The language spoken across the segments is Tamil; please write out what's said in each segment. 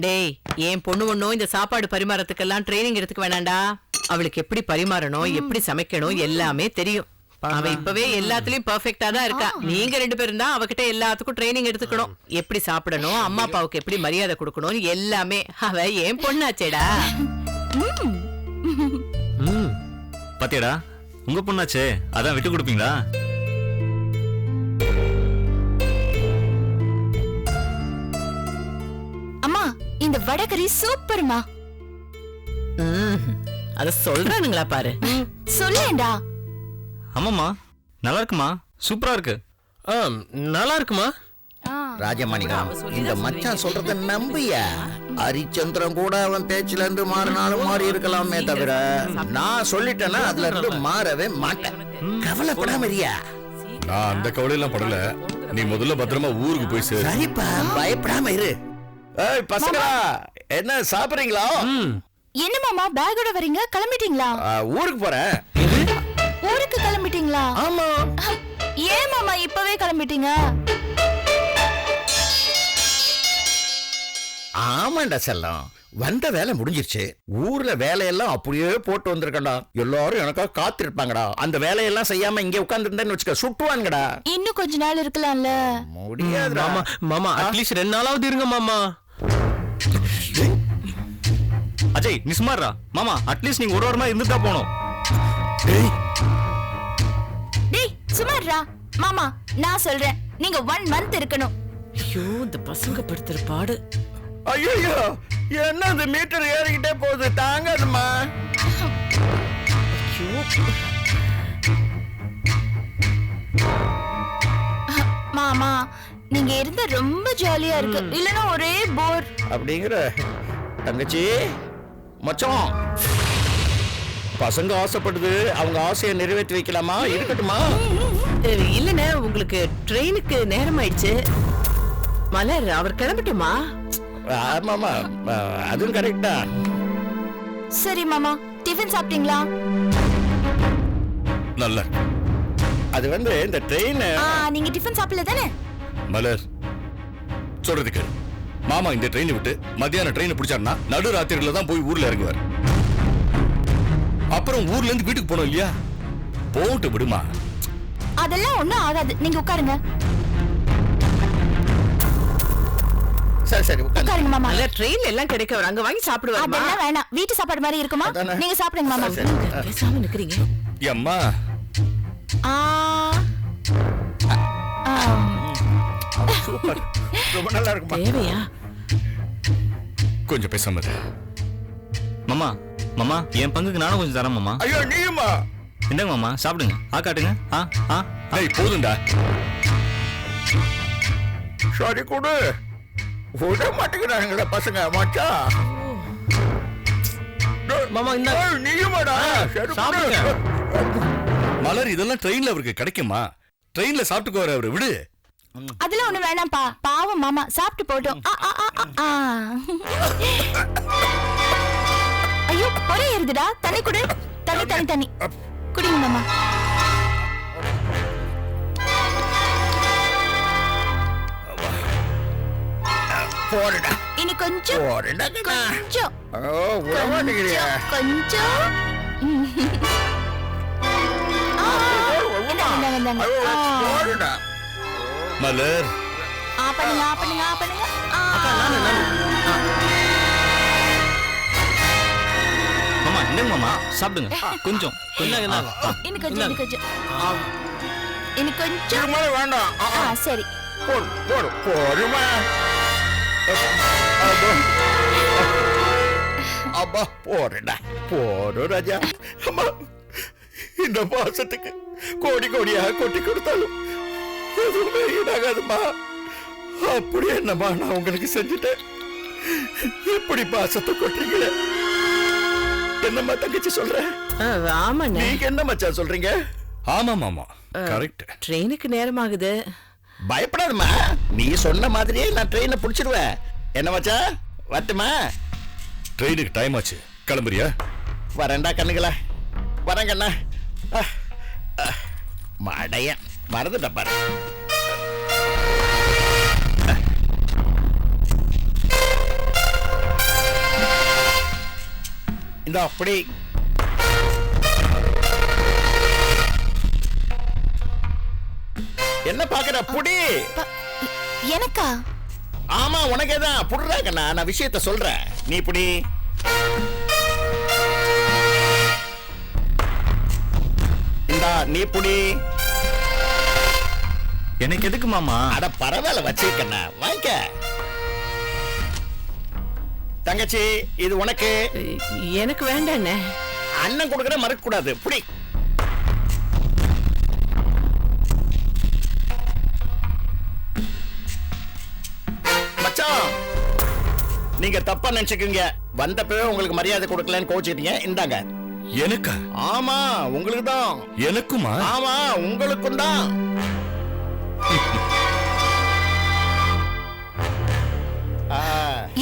டேய் என் பொண்ணு ஒண்ணும் இந்த சாப்பாடு பரிமாறத்துக்கெல்லாம் ட்ரைனிங் எடுத்துக்க வேணாண்டா. அவளுக்கு எப்படி பரிமாறணும் எப்படி சமைக்கணும் எல்லாமே தெரியும். அவ இப்பவே எல்லாத்துலயும் பெர்ஃபெக்ட்டா தான் இருக்கா. நீங்க 2 பேரும் தான் அவகிட்ட எல்லாத்துக்கும் ட்ரைனிங் எடுத்துக்கணும். எப்படி சாப்பிடணும், அம்மா அப்பாவுக்கு எப்படி மரியாதை கொடுக்கணும் எல்லாமே. அவ என் பொண்ணாச்சேடா. பாத்தியாடா உங்க பொண்ணாச்சே, அதான் விட்டு கொடுப்பீங்களா? அம்மா இந்த வடகரி சூப்பர்மா. அத சொல்றானுங்களா பாரு. சொல்லேண்டா. ஆமாம்மா நல்லா இருக்குமா, சூப்பரா இருக்கு. நல்லா இருக்குமா? ராஜமாணிக்கம் இந்த மச்சான் சொல்றத நம்பியா? ஹரிச்சந்திரன் கூட அவன் பேச்சுல இருந்து மாறினாலும் மாறி இருக்கலாமே தவிர நான் சொல்லிட்டேன்னா அதுல இருந்து மாறவே மாட்டேன். கவலைப்படாம இருயா. நான் அந்த கவலையெல்லாம் படல. நீ முதல்ல பத்திரமா ஊருக்கு போய் சேரு. சரிப்பா, பயப்படாம இரு. ஏய் பசங்களா, என்ன சாப்பிடுறீங்களா? என்ன மாமா பேக்கோட வரீங்க? கிளம்பிட்டீங்களா? ஊருக்கு போறேன். ஊருக்கு கிளம்பிட்டீங்களா? ஆமா. ஏன் மாமா இப்பவே கிளம்பிட்டீங்க? ஆமாண்டா செல்லம், வந்த வேலை முடிஞ்சிருச்சு. ஊர்ல வேலையெல்லாம் அப்படியே போட்டு வந்திருக்கடா. எல்லாரும் எனக்காக காத்திருப்பாங்கடா. அந்த வேலையெல்லாம் செய்யாம இங்க உட்கார்ந்து இருந்தேன்னு வச்சுக்க, சுட்டுவானுங்கடா. இன்னும் கொஞ்ச நாள் இருக்கலாம்ல. முடியாது மாமா. மாமா அட்லீஸ்ட் 2 நாளாவது இருங்க மாமா. அஜய் நீ சுமாரா. மாமா அட்லீஸ்ட் நீங்க ஒரு வாரமா இருந்துட்டா போனோம். டேய் சுமாரா. மாமா நான் சொல்றேன், நீங்க 1 மந்த் இருக்கணும். ஐயோ இந்த பசங்க படுத்துற பாடு. ஐயோ என்ன இந்த மீட்டர் ஏறிக்கிட்டே போகுது, தாங்கதுமா. மாமா நீங்க இருந்தா ரொம்ப ஜாலியா இருக்கு, இல்லனா ஒரே போர் அப்படிங்கிற தங்கச்சி. மச்சான் பசங்க ஆசைப்படுது, அவங்க ஆசையை நிறைவேற்றி வைக்கலாமா? இருக்கட்டுமா? இல்லண்ணே உங்களுக்கு ட்ரெயினுக்கு நேரம் ஆயிடுச்சு. மலர் அவர் கிளம்பட்டுமா? ஆமாமா, அதுவும் கரெக்டா. சரி மாமா, டிஃபன் சாப்பிட்டீங்களா? நல்ல அது வந்து இந்த ட்ரெயின். நீங்க டிஃபன் சாப்பிடல தானே? மலர் சொல்றதுக்கு மாமா இந்த ட்ரெயினை விட்டு மத்தியான ட்ரெயினை பிடிச்சாருன்னா நடு ராத்திரில தான் போய் ஊர்ல இறங்குவார். அப்புறம் ஊர்ல இருந்து வீட்டுக்கு போனோம் இல்லையா, போட்டு விடுமா. அதெல்லாம் ஒண்ணும் ஆகாது, நீங்க உட்காருங்க. சரி சரி உட்காருங்க மாமா. அல்ல ட்ரெயின்ல எல்லாம் கிடைக்கும், அங்க வாங்கி சாப்பிடுவாங்க. அதெல்லாம் வேணாம், வீட்டு சாப்பாடு மாதிரி இருக்குமா? நீங்க சாப்பிடுங்க மாமா. பேசாம நிக்கிறீங்க. அம்மா சூப்பர், ரொம்ப நல்லா இருக்குமா. தேவையா? கொஞ்சம் பேசாம இரு. மாமா மாமா என் பங்குக்கு நானும் கொஞ்சம் தரேன் மாமா. ஐயோ நீயுமா? இந்தாங்க மாமா சாப்பிடுங்க. காட்டுங்க. டேய் போதும்டா. சரி கொடு. விட மாட்டேங்கிறாங்களா பசங்க. மச்சா மாமா இந்த நீயுமாடா? சாப்பிடுங்க. மலர் இதெல்லாம் ட்ரெயின்ல அவருக்கு கிடைக்குமா? ட்ரெயின்ல சாப்பிட்டுக்கோற அவரு, விடு. அதெல்லாம் ஒண்ணு வேணாம்ப்பா, பாவம் மாமா சாப்பிட்டு போட்டோம். ஐயோ ஒரே ஏறுதுடா. தண்ணி குடு. தண்ணி தண்ணி தண்ணி குடிங்க மாமா. போடுடா. இனி கொஞ்சம் போடுடா. கொஞ்சம் விட மாட்டேங்கிறியா? கொஞ்சம். போடுடா. மலர் பண்ணுங்க பண்ணுங்க பண்ணுங்க. மாமா இந்தாங்க மாமா சாப்பிடுங்க. கொஞ்சம் இந்தாங்க. இனி கொஞ்சம் இனி கொஞ்சம் இனி கொஞ்சம். வேண்டாம். சரி போடு போடு போடுமா. அப்பா போடுடா. போடு ராஜா. அம்மா இந்த பாசத்துக்கு கோடி கோடியா கொட்டி கொடுத்தாலும் எதுவுமே ஈடாகாதுமா. அப்படி என்னம்மா நான் உங்களுக்கு செஞ்சுட்டேன், இப்படி பாசத்தை கொட்டுறீங்களே. என்னம்மா தங்கச்சி சொல்ற? ஆமாண்ணே. நீங்க என்ன மச்சான் சொல்றீங்க? ஆமா மாமா கரெக்ட். ட்ரெயினுக்கு நேரம் ஆகுது. பயப்படாதம்மா, நீ சொன்ன மாதிரியே நான் ட்ரெயினை பிடிச்சிடுவேன். என்ன மச்சா வரட்டுமா? ட்ரெயினுக்கு டைம் ஆச்சு, கிளம்புறியா? வரேன்டா கண்ணுங்களா, வரேன் கண்ணா. மடையன் மறந்துட்ட பாரு. இந்த அப்படி என்ன பாக்குற புடி. எனக்கா? ஆமா உனக்கேதான். புடுறா கண்ணா, நான் விஷயத்த சொல்றேன். நீ புடி. இந்தா நீ புடி. எனக்கு எதுக்கு மாமா? அட பரவாயில்ல வச்சிருக்கண்ணா, வாங்கிக்க. தங்கச்சி இது உனக்கு. எனக்கு வேண்டாண்ணே. அண்ணன் கொடுக்கற மறக்க கூடாது. புடி. மச்சான் நீங்க தப்பா நினைச்சுக்கீங்க. வந்தப்பவே உங்களுக்கு மரியாதை கொடுக்கலன்னு கோச்சிட்டீங்க. இந்தாங்க. எனக்கா? ஆமா உங்களுக்கு தான். எனக்குமா? ஆமா உங்களுக்கும் தான்.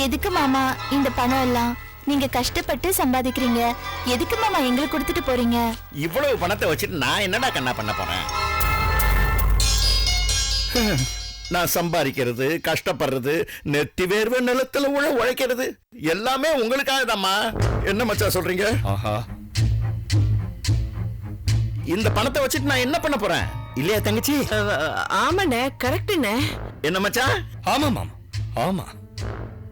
எதுக்கு மாமா இந்த பணம் எல்லாம்? நீங்க கஷ்டப்பட்டு சம்பாதிக்கிறீங்க, எதுக்கு மாமா எங்களுக்கு கொடுத்துட்டு போறீங்க? இவ்வளவு பணத்தை வச்சுட்டு நான் என்னடா கண்ணா பண்ண போறேன்? நான் சம்பாதிக்கிறது, கஷ்டப்படுறது, நெத்தி வேர்வை நிலத்துல உழைக்கிறது எல்லாமே உங்களுக்காக தாம்மா. என்ன மச்சான் சொல்றீங்க? ஆஹா, இந்த பணத்தை வச்சுட்டு நான் என்ன பண்ண போறேன்? இல்லையா தங்கச்சி? ஆமாண்ணே, கரெக்டுண்ணே. என்ன மச்சான்? ஆமா மாமா, ஆமா.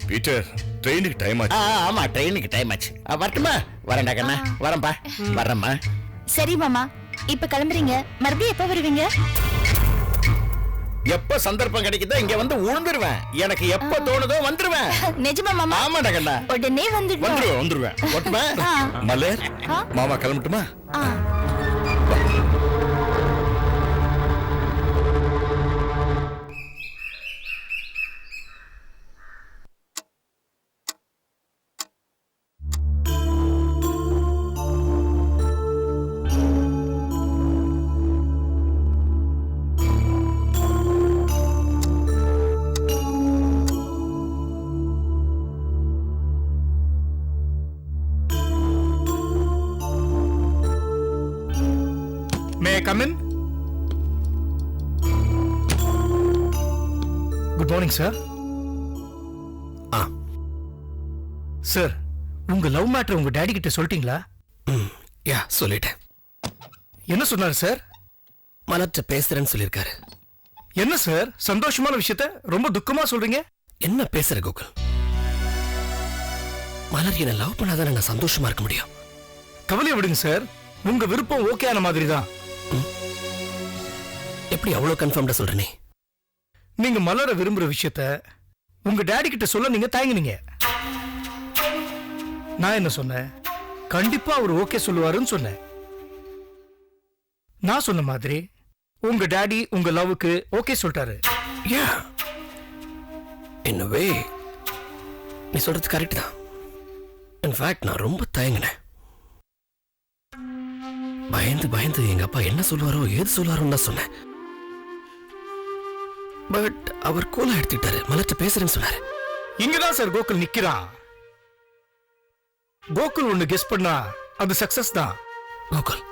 பீட்டர், ட்ரெயினுக்கு டைம் ஆச்சு. ஆமா ட்ரெயினுக்கு டைம் ஆச்சு. வரட்டுமா? வரேன்டா கண்ணா, வரேன்பா. வரேம்மா. சரி மாமா, இப்ப கிளம்புறீங்க, மறுபடியும் எப்ப வருவீங்க? எப்ப சந்தர்ப்பம் கிடைக்குதோ இங்க வந்து உழுந்துருவேன். எனக்கு எப்ப தோணுதோ வந்துருவேன். நிஜமா மாமா? ஆமாடா கண்ணா, உடனே வந்துடுவோம். வந்துருவேன். வரட்டுமா? மலர், மாமா கிளம்பட்டுமா? May I come in? Good morning, sir. Sir, உங்க லவ் மேட்டர் உங்க டாடி கிட்ட சொல்லிட்டீங்களா? யா, சொல்லிட்டேன். என்ன சொன்னாரு சார்? மலர்ட்ட பேசுறேன்னு சொல்லியிருக்காரு. என்ன சார் சந்தோஷமான விஷயத்த ரொம்ப துக்கமா சொல்றீங்க? என்ன பேசுற கோகுல்? மலர் என்ன லவ் பண்ணாதான் நான் சந்தோஷமா இருக்க முடியும். கவலையை விடுங்க சார், உங்க விருப்பம் ஓகே ஆன மாதிரி தான். எப்படி அவ்வளவு கன்ஃபார்ம்டா சொல்ற நீ? நீங்க மலர விரும்புற விஷயத்த உங்க டாடி கிட்ட சொல்ல நீங்க தயங்குனீங்க. நான் என்ன சொன்னேன்? கண்டிப்பா அவர் ஓகே சொல்லுவாருன்னு சொன்னேன். நான் சொன்ன மாதிரி உங்க டாடி உங்க லவ்வுக்கு ஓகே சொல்லிட்டாரு. யா, இன்னவே நீ சொல்றது கரெக்ட் தான். இன்ஃபேக்ட் நான் ரொம்ப தயங்கினேன். பயந்து பயந்து எங்க அப்பா என்ன சொல்லுவாரோ ஏது சொல்லுவாரோன்னு தான் சொன்னேன். பட் அவர் கூலா எடுத்துக்கிட்டாரு. மலர்ட்ட பேசுறேன்னு சொன்னாரு. இங்கதான் சார் கோகுல் நிக்கிறான். கோகுல் ஒண்ணு கெஸ் பண்ணா அது சக்சஸ் தான். கோகுல்,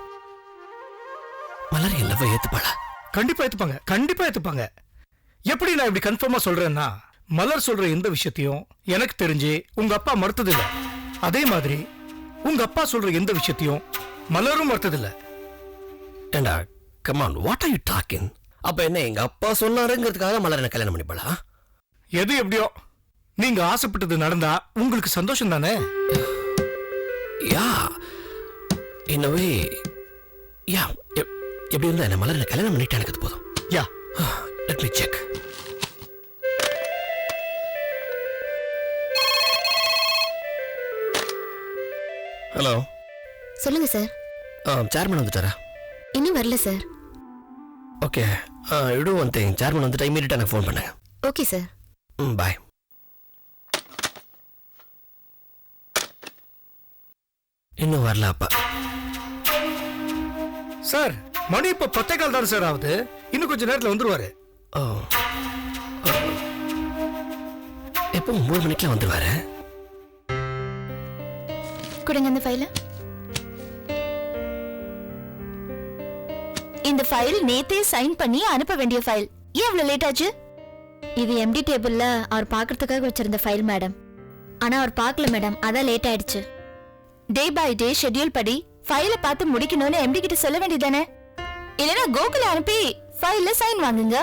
மலர் என் லவ் ஏத்துப்பாளா? கண்டிப்பா ஏத்துப்பாங்க, கண்டிப்பா ஏத்துப்பாங்க. எப்படி நான் இப்படி கன்ஃபார்மா சொல்றேன்னா, மலர் சொல்ற எந்த விஷயத்தையும் எனக்கு தெரிஞ்சு உங்க அப்பா மறுத்தது இல்ல. அதே மாதிரி உங்க அப்பா சொல்ற எந்த விஷயத்தையும் மலரும் மறுத்தது இல்ல. ஏண்டா, come on, what are you talking? அப்ப என்ன எங்க அப்பா சொன்னாருங்கிறதுக்காக மலர் என்ன கல்யாணம் பண்ணிப்பாளா? எது எப்படியோ நீங்க ஆசைப்பட்டது நடந்தா உங்களுக்கு சந்தோஷம் தானே? யா, இன்னவே யா, எப்படி இருந்தா என்ன மலர் என்ன கல்யாணம் பண்ணிட்டு எனக்கு அது போதும். Yeah, let me check. Hello. சொல்லுங்க சார். சேர்மன் வந்துட்டாரா? இன்னும் வரல சார். Okay, you one thing. Chairman வந்துட்டா இமீடியட்டா எனக்கு ஃபோன் பண்ணுங்க. Okay sir. பாய். இன்னும் வரல அப்பா. சார் மணி இப்ப 10:15 தான் சார் ஆகுது. இன்னும் கொஞ்ச நேரத்துல வந்துருவாரு. ஓ, எப்போ 9 மணிக்கெல்லாம் வந்துருவாரு. கொடுங்க இந்த ஃபைல. இந்த ஃபைல் நேத்தே சைன் பண்ணி அனுப்ப வேண்டிய ஃபைல். ஏன் இவ்வளவு லேட் ஆச்சு? இது எம்டி டேபிள்ல அவர் பார்க்கிறதுக்காக வச்சிருந்த ஃபைல் மேடம். ஆனா அவர் பார்க்கல மேடம், அதான் லேட் ஆயிடுச்சு. டே பை டே ஷெட்யூல் படி ஃபைல பார்த்து முடிக்கணும்னு எம்டி கிட்ட சொல்ல வேண்டியதானே? இல்லனா கோகுல அனுப்பி ஃபைல்ல சைன் வாங்குங்க.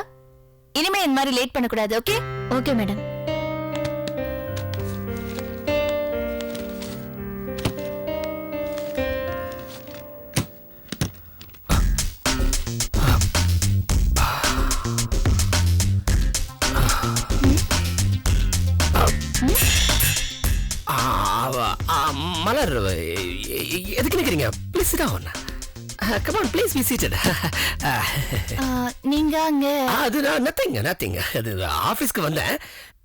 இனிமே இந்த மாதிரி லேட் பண்ணக்கூடாது. ஓகே? Okay madam. மலர் எதுக்கு நிக்கிறீங்க? Please sit down. Come on please be seated. நீங்க அங்க அது நத்திங். அது ஆபீஸ்க்கு வந்தேன்.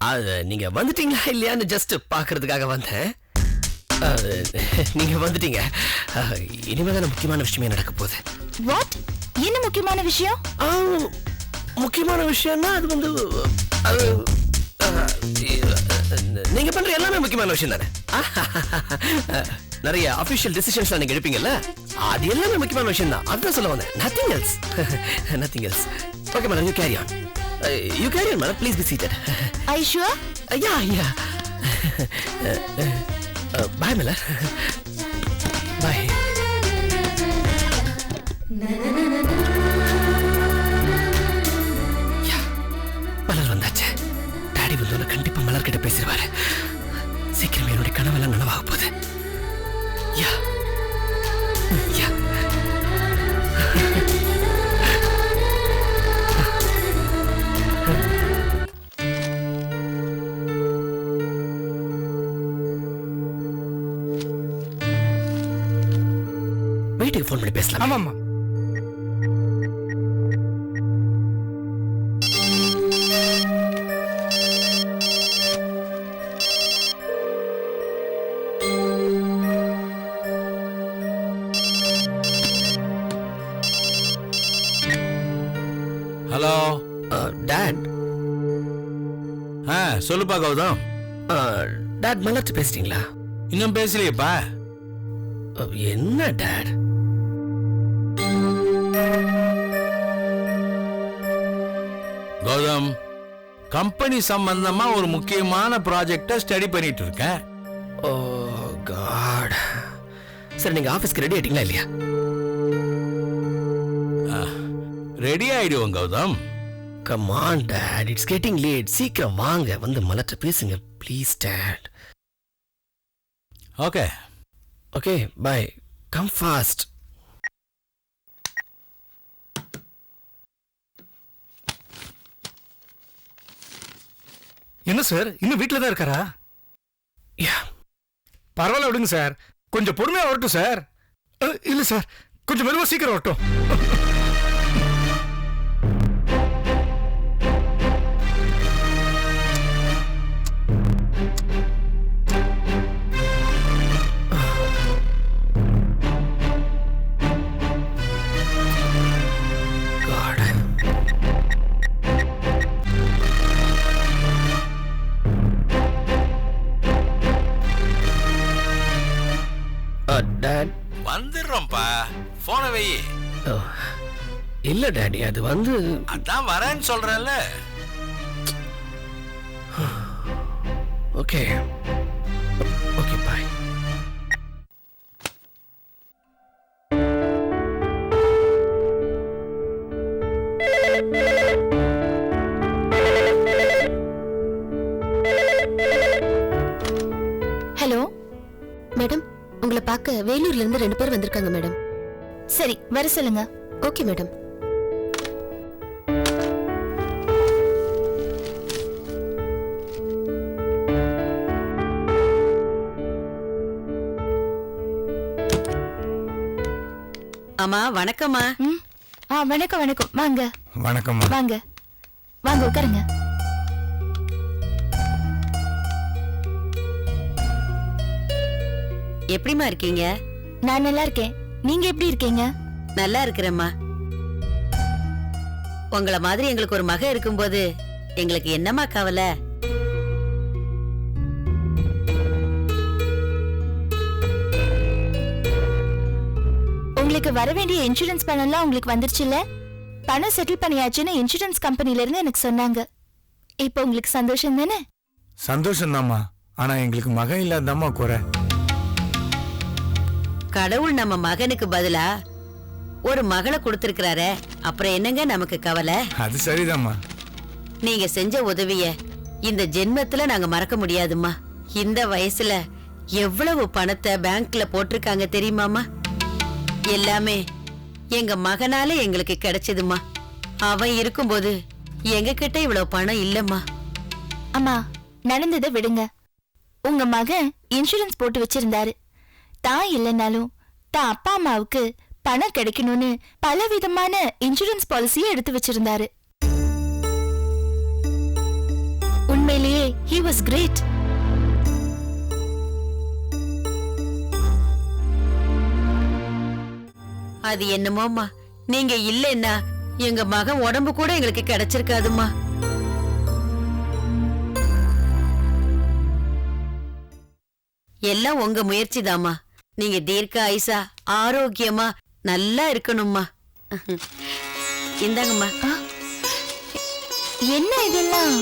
அது நீங்க வந்துட்டீங்களா இல்லையான்னு ஜஸ்ட் பார்க்கிறதுக்காக வந்தேன். நீங்க வந்துட்டீங்க. இனிமேதான் முக்கியமான விஷயமே நடக்க போகுது. வாட்? என்ன முக்கியமான விஷயம்? முக்கியமான விஷயம்னா அது வந்து நீங்க பண்ற எல்லாமே முக்கியமான விஷயம் தானே. நிறைய அபிஷியல் டிசிஷன்ஸ் நீங்க எடுப்பீங்கல்ல, அது எல்லாமே முக்கியமான விஷயம் தான். அதான் சொல்ல வந்தேன். Nothing else. Okay madam, you carry on madam. Please be seated. I sure? Yeah. Bye madam. Bye. Malar வந்தாச்சு. டாடி வந்து கண்டிப்பா மலர் கிட்ட பேசிடுவாரு. சீக்கிரம் என்னுடைய கனவெல்லாம் நனவாக போகுது. யா. வீட்டுக்கு ஃபோன் பண்ணி பேசலாம். ஆமாம்மா. Hello dot. சொல்லுப்பா கௌதம். டாட் மலர்ட்டு பேசிட்டீங்களா? இன்னும் பேசலையேப்பா. என்ன டாட்? கௌதம், கம்பெனி சம்பந்தமா ஒரு முக்கியமான ப்ராஜெக்ட ஸ்டடி பண்ணிட்டு இருக்கேன். Oh God. சரி, நீங்க ஆபீஸ்க்கு ரெடி ஆயிட்டீங்களா இல்லையா? ரெடி ஆயிடுவோம் Gautham. Come on dad, it's getting late. சீக்கிரம் வாங்க, வந்து மலர்ட்ட பேசுங்க please dad. Okay okay bye. Come fast. என்ன சார், இன்னும் வீட்டில் தான் இருக்காரா? யா. பரவாயில்ல, விடுங்க சார். கொஞ்சம் பொறுமையா வரட்டும் சார். இல்ல சார், கொஞ்சம் மெதுவா சீக்கிரம் வரட்டும். வந்துடுறோம்ப்பா. போன வை. இல்ல டாடி, அது வந்து அதான் வரேன்னு சொல்றேன்ல. Okay okay bye. Hello madam, உங்களை பார்க்க வேலூர்ல இருந்து 2 பேர் வந்திருக்காங்க மேடம். சரி, வர சொல்லுங்க. Okay madam. அம்மா வணக்கம்மா. வணக்கம் வணக்கம். வாங்க வணக்கம். வாங்க வாங்க, உட்காருங்க. எப்படிமா இருக்கீங்க? நான் நல்லா இருக்கேன். நீங்க எப்படி இருக்கீங்க? நல்லா இருக்கிறேம்மா. உங்கள மாதிரி எங்களுக்கு ஒரு மக இருக்கும்போது எங்களுக்கு என்னம்மா கவலை? உங்களுக்கு வர வேண்டிய இன்சூரன்ஸ் பணம்லாம் உங்களுக்கு வந்துருச்சுல்ல? பணம் செட்டில் பண்ணியாச்சுன்னு இன்சூரன்ஸ் கம்பெனில இருந்து எனக்கு சொன்னாங்க. இப்போ உங்களுக்கு சந்தோஷம் தானே? சந்தோஷம் தாம்மா. ஆனா எங்களுக்கு மகன் இல்லாதம்மா குறை. கடவுள் நம்ம மகனுக்கு பதிலா ஒரு மகளை கொடுத்திருக்கிறாரே, அப்புறம் என்னங்க நமக்கு கவலை? அது சரிதாம்மா. நீங்க செஞ்ச உதவிய இந்த ஜென்மத்துல நாங்க மறக்க முடியாதுமா. இந்த வயசுல எவ்வளவு பணத்தை பேங்க்ல போட்டிருக்காங்க தெரியுமாமா? எல்லாமே எங்க மகனால எங்களுக்கு கிடைச்சதுமா. அவன் இருக்கும்போது எங்க கிட்ட இவ்வளவு பணம் இல்லம்மா. அம்மா, நடந்ததை விடுங்க. உங்க மகன் இன்சூரன்ஸ் போட்டு வச்சிருந்தாரு. தான் இல்லைனாலும் தான் அப்பா அம்மாவுக்கு பணம் கிடைக்கணும்னு பல விதமான இன்சூரன்ஸ் பாலிசியை எடுத்து வச்சிருந்தாரு. உண்மையிலேயே he was great. அது என்னமோமா, நீங்க இல்லைன்னா எங்க மகன் உடம்பு கூட எங்களுக்கு கிடைச்சிருக்காதுமா. எல்லாம் உங்க முயற்சி தாமா. நீங்க தீர்க்க ஆயுசா ஆரோக்கியமா நல்லா இருக்கணும்மா. இந்தாங்கம்மா. என்ன இதெல்லாம்?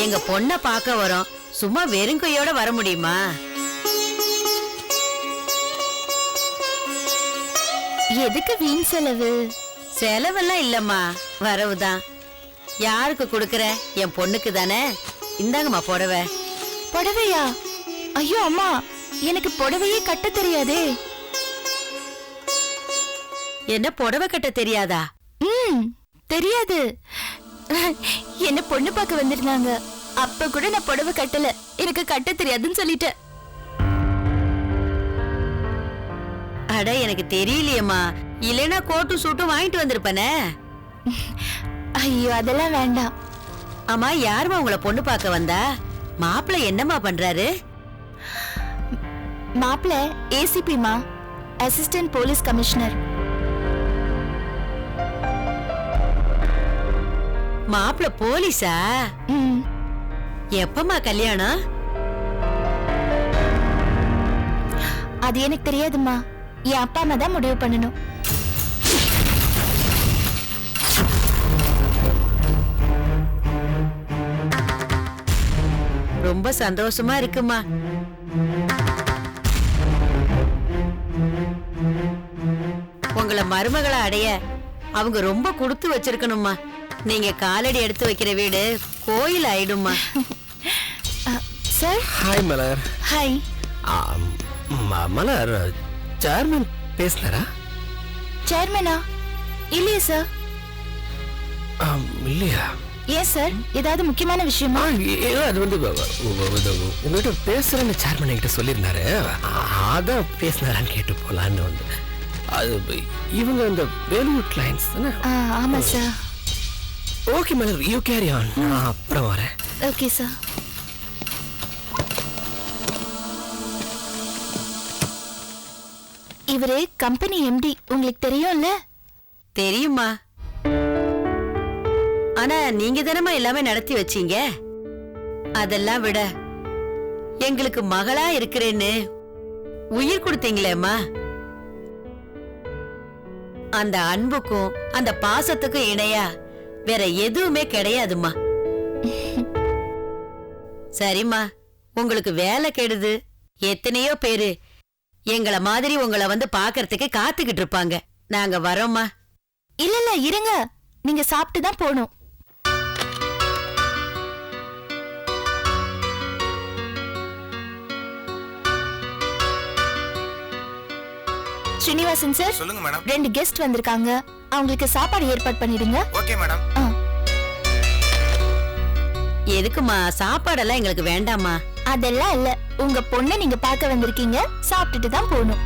எங்க பொண்ண பார்க்க வரோம், சும்மா வெறுங்கையோட வர முடியுமா? எதுக்கு வீண் செலவு? செலவெல்லாம் இல்லம்மா, வரவுதான். யாருக்கு கொடுக்கற? என் பொண்ணுக்கு தானே. இந்தாங்கம்மா புடவை. புடவையா? ஐயோ அம்மா, எனக்கு புடவையே கட்ட தெரியாதே. என்ன புடவை கட்ட தெரியாதா? தெரியாது. என்ன பொண்ணு பார்க்க வந்திருந்தாங்க, அப்ப கூட நான் புடவை கட்டல. எனக்கு கட்ட தெரியாதுன்னு சொல்லிட்டேன். அட, எனக்கு தெரியலையம்மா. இல்லைன்னா கோட்டும் சூட்டும் வாங்கிட்டு வந்திருப்பனே. ஐயோ, அதெல்லாம் வேண்டாம். ஆமா, யாருமா உங்களை பொண்ணு பார்க்க வந்தா? மாப்பிள்ளை என்னம்மா பண்றாரு? மாப்பிள்ளை ஏசிபிமா, அசிஸ்டன்ட் போலீஸ் கமிஷனர். மாப்பிள்ளை போலீஸா? எப்பமா கல்யாணம்? அது எனக்கு தெரியாதுமா. என் அப்பா அம்மா தான் முடிவு பண்ணணும். ரொம்ப சந்தோஷமா இருக்குமா. உங்களை மருமகளை அடைய அவங்க ரொம்ப கொடுத்து வச்சிருக்கணும்மா. நீங்க காலடி எடுத்து வைக்கிற வீடு கோயில் ஆயிடுமா. சார். ஹாய் மலர். ஹாய். மலர், சேர்மன் பேசினாரா? சேர்மனா? இல்லையே சார். இல்லையா? ஏன் சார், ஏதாவது முக்கியமான விஷயமா? அது வந்து உங்ககிட்ட பேசுறேன்னு சேர்மன் என்கிட்ட சொல்லியிருந்தாரு. அதான் பேசினாரான்னு கேட்டு போலான்னு வந்து. அது இவங்க இந்த வேலூர் கிளைண்ட்ஸ் தானே? ஆமா sir. Okay Malar, you carry on. நான் அப்புறம் வரேன். Okay sir. இவரு கம்பெனி எம்டி, உங்களுக்கு தெரியும்ல? தெரியுமா. ஆனா நீங்க தானமா எல்லாமே நடத்தி வச்சீங்க. அதெல்லாம் விட எங்களுக்கு மகளா இருக்கிறேன்னு உயிர் கொடுத்தீங்களேம்மா. அந்த அன்புக்கும் அந்த பாசத்துக்கும் இணையா வேற எதுவுமே கிடையாதுமா. சரிம்மா, உங்களுக்கு வேலை கெடுது. எத்தனையோ பேரு எங்களை மாதிரி உங்களை வந்து பாக்குறதுக்கு காத்துக்கிட்டு இருப்பாங்க. நாங்க வரோம்மா. இல்ல இருங்க, நீங்க சாப்பிட்டு தான் போகணும். ஸ்ரீனிவாசன் சார். சொல்லுங்க மேடம். 2 கெஸ்ட் வந்திருக்காங்க, அவங்களுக்கு சாப்பாடு ஏற்பாடு பண்ணிடுங்க. Okay madam. எதுக்குமா? சாப்பாடெல்லாம் எங்களுக்கு வேண்டாமா. அதெல்லாம் இல்ல, உங்க பொண்ணை நீங்க பார்க்க வந்திருக்கீங்க, சாப்பிட்டுட்டு தான் போகணும்.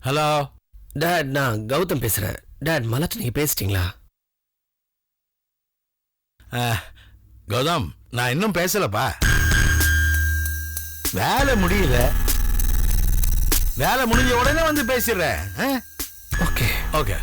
ஹலோ டாட், நான் கௌதம் பேசுறேன். டாட், மலர்ட்ட நீங்க பேசிட்டீங்களா? கௌதம், நான் இன்னும் பேசலப்பா. வேலை முடியல, வேலை முடிஞ்ச உடனே வந்து பேசிடுறேன். Okay okay